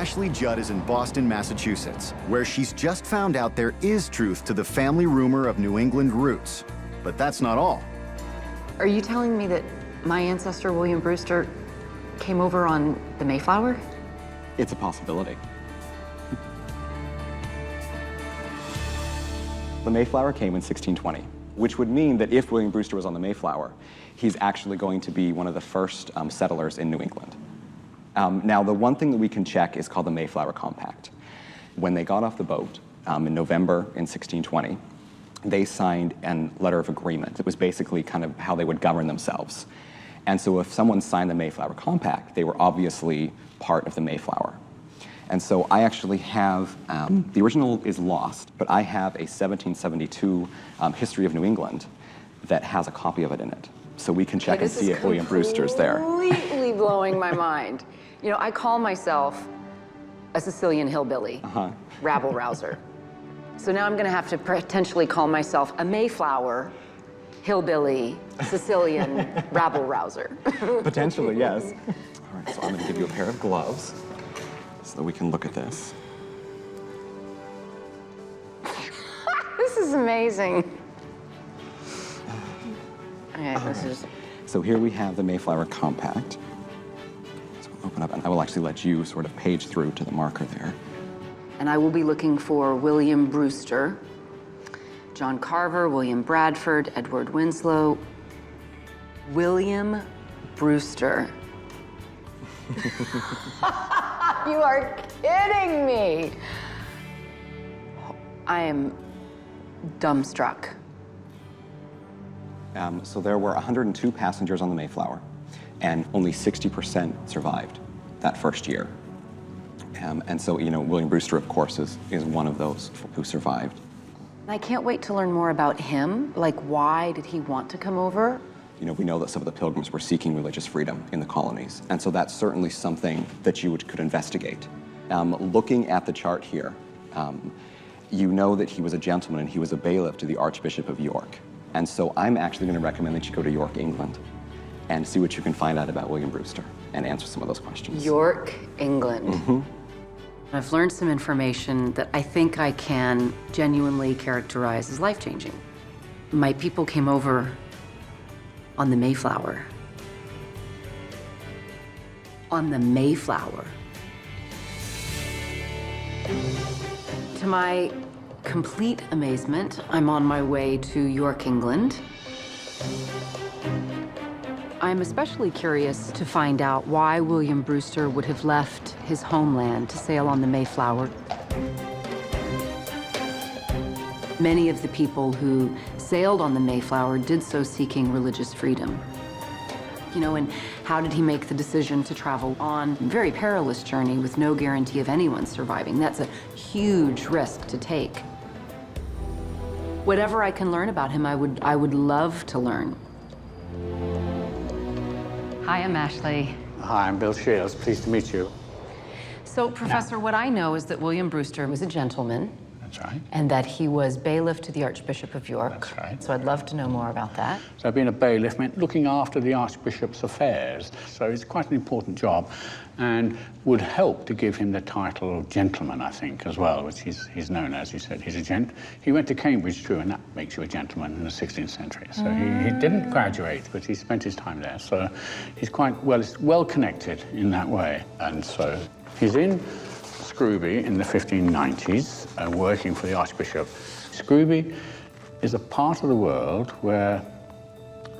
Ashley Judd is in Boston, Massachusetts, where she's just found out there is truth to the family rumor of New England roots. But that's not all. Are you telling me that my ancestor, William Brewster, came over on the Mayflower? It's a possibility. The Mayflower came in 1620, which would mean that if William Brewster was on the Mayflower, he's actually going to be one of the first settlers in New England. Now, the one thing that we can check is called the Mayflower Compact. When they got off the boat in November in 1620, they signed a letter of agreement. It was basically kind of how they would govern themselves. And so if someone signed the Mayflower Compact, they were obviously part of the Mayflower. And so I actually have, the original is lost, but I have a 1772 history of New England that has a copy of it in it. So we can check and see if William Brewster's there. Completely blowing my mind. You know, I call myself a Sicilian hillbilly, rabble-rouser. So now I'm gonna have to potentially call myself a Mayflower hillbilly, Sicilian rabble-rouser. Potentially, yes. All right, so I'm gonna give you a pair of gloves so that we can look at this. This is amazing. Okay, this is... So here we have the Mayflower Compact. So we'll open up, and I will actually let you sort of page through to the marker there. And I will be looking for William Brewster, John Carver, William Bradford, Edward Winslow. William Brewster. You are kidding me. I am dumbstruck. So there were 102 passengers on the Mayflower, and only 60% survived that first year. And so, you know, William Brewster, of course, is one of those who survived. I can't wait to learn more about him. Like, why did he want to come over? You know, we know that some of the Pilgrims were seeking religious freedom in the colonies, and so that's certainly something that you could investigate. Looking at the chart here, you know that he was a gentleman and he was a bailiff to the Archbishop of York. And so I'm actually going to recommend that you go to York, England, and see what you can find out about William Brewster and answer some of those questions. York, England. I've learned some information that I think I can genuinely characterize as life-changing. My people came over on the Mayflower. On the Mayflower. To my complete amazement, I'm on my way to York, England. I'm especially curious to find out why William Brewster would have left his homeland to sail on the Mayflower. Many of the people who sailed on the Mayflower did so seeking religious freedom. You know, and how did he make the decision to travel on a very perilous journey with no guarantee of anyone surviving? That's a huge risk to take. Whatever I can learn about him, I would love to learn. Hi, I'm Ashley. Hi, I'm Bill Shields. Pleased to meet you. So, Professor, what I know is that William Brewster was a gentleman. That's right. And that he was bailiff to the Archbishop of York. That's right. So I'd love to know more about that. So being a bailiff meant looking after the Archbishop's affairs. So it's quite an important job and would help to give him the title of gentleman, I think, as well, which he's known as. He said he's a gent. He went to Cambridge, too, and that makes you a gentleman in the 16th century. So he didn't graduate, but he spent his time there. So he's quite well connected in that way. And so he's in Scrooby in the 1590s, working for the Archbishop. Scrooby is a part of the world where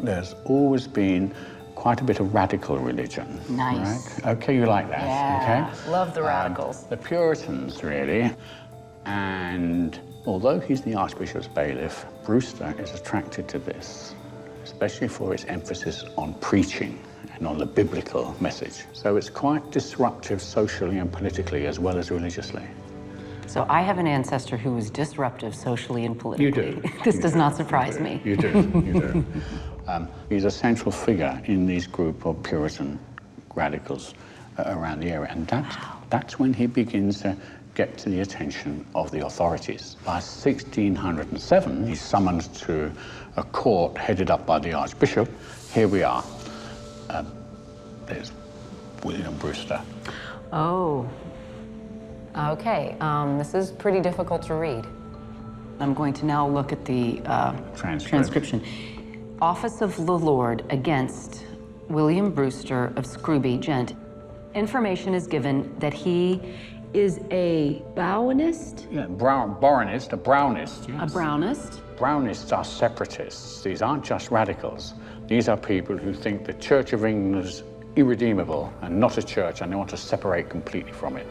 there's always been quite a bit of radical religion. Nice. Right? Okay, you like that? Yeah, okay? love the radicals. The Puritans, really. And although he's the Archbishop's bailiff, Brewster is attracted to this, especially for its emphasis on preaching and on the biblical message. So it's quite disruptive socially and politically as well as religiously. So I have an ancestor who was disruptive socially and politically. You do. This does not surprise me. You do, you do. He's a central figure in this group of Puritan radicals around the area, and that's when he begins to get to the attention of the authorities. By 1607, he's summoned to a court headed up by the Archbishop. Here we are. There's William Brewster. Oh, Okay, this is pretty difficult to read. I'm going to now look at the transcription. Office of the Lord against William Brewster of Scrooby, Gent. Information is given that he is a Bowanist? Yeah, Boranist, a Brownist. Yes. A Brownist? Brownists are separatists. These aren't just radicals. These are people who think the Church of England is irredeemable and not a church, and they want to separate completely from it.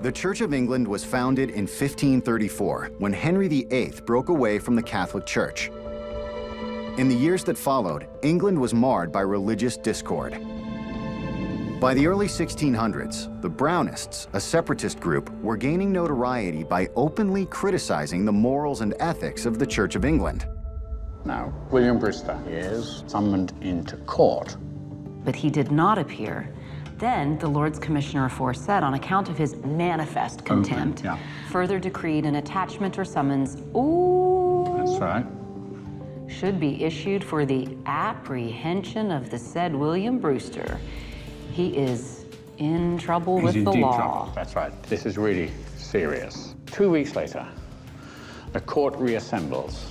The Church of England was founded in 1534 when Henry VIII broke away from the Catholic Church. In the years that followed, England was marred by religious discord. By the early 1600s, the Brownists, a separatist group, were gaining notoriety by openly criticizing the morals and ethics of the Church of England. Now, William Brewster is summoned into court. But he did not appear. Then the Lords Commissioner aforesaid, on account of his manifest contempt, Further decreed an attachment or summons, ooh, That's right. should be issued for the apprehension of the said William Brewster. He is in trouble with the law. Trouble. That's right. This is really serious. 2 weeks later, the court reassembles,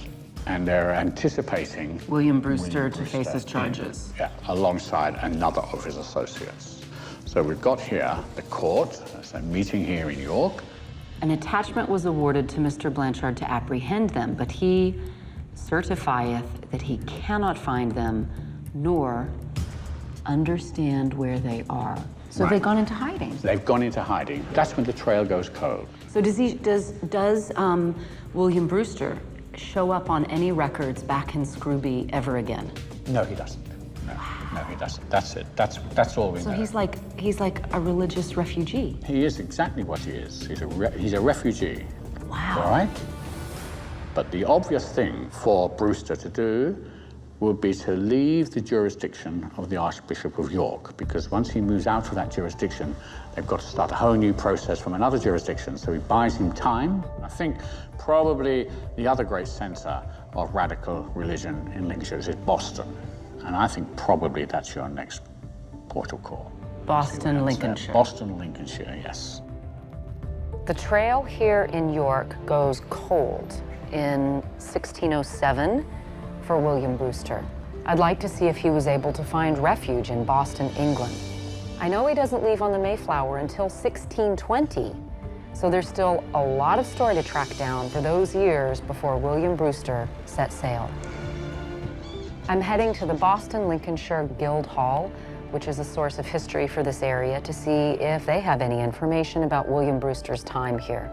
and they're anticipating William Brewster to face his charges. Alongside another of his associates. So we've got here the court, there's a meeting here in York. An attachment was awarded to Mr. Blanchard to apprehend them, but he certifieth that he cannot find them, nor understand where they are. So they've gone into hiding. They've gone into hiding. That's when the trail goes cold. So does William Brewster show up on any records back in Scrooby ever again? No, he doesn't. No, he doesn't. That's it. That's all we know. So he's like a religious refugee. He is exactly what he is. He's a refugee. Wow. All right? But the obvious thing for Brewster to do would be to leave the jurisdiction of the Archbishop of York, because once he moves out of that jurisdiction, they've got to start a whole new process from another jurisdiction, so he buys him time. I think probably the other great centre of radical religion in Lincolnshire is Boston, and I think probably that's your next port of call. Boston, Lincolnshire. Boston, Lincolnshire, yes. The trail here in York goes cold in 1607 for William Brewster. I'd like to see if he was able to find refuge in Boston, England. I know he doesn't leave on the Mayflower until 1620, so there's still a lot of story to track down for those years before William Brewster set sail. I'm heading to the Boston Lincolnshire Guild Hall, which is a source of history for this area, to see if they have any information about William Brewster's time here.